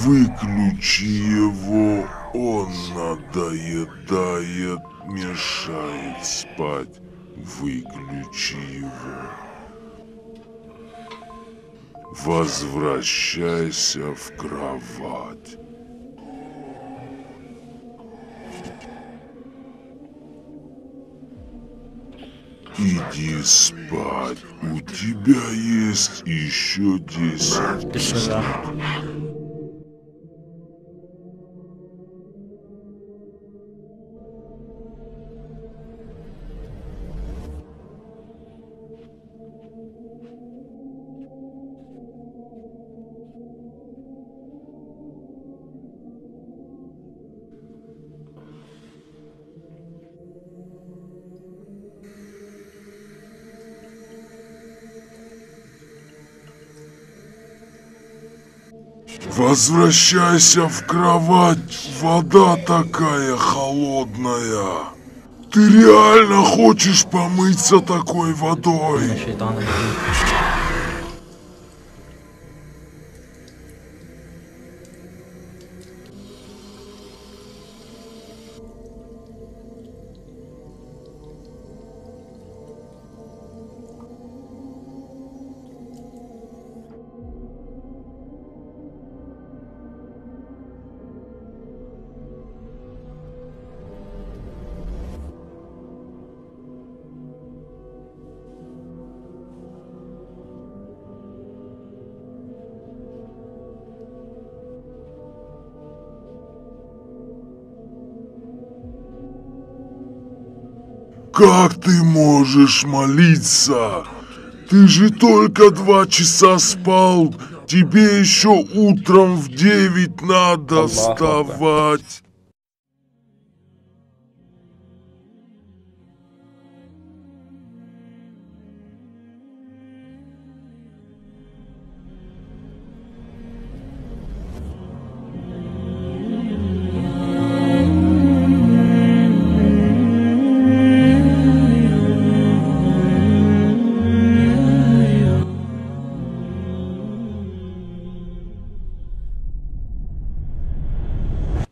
Выключи его, он надоедает, мешает спать. Выключи его. Возвращайся в кровать. Иди спать. У тебя есть еще 10 минут. Возвращайся в кровать, вода такая холодная. Ты реально хочешь помыться такой водой? Как ты можешь молиться? Ты же только 2 часа спал. Тебе еще утром в 9 надо вставать.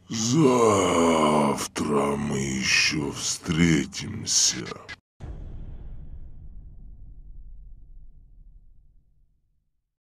Завтра мы еще встретимся.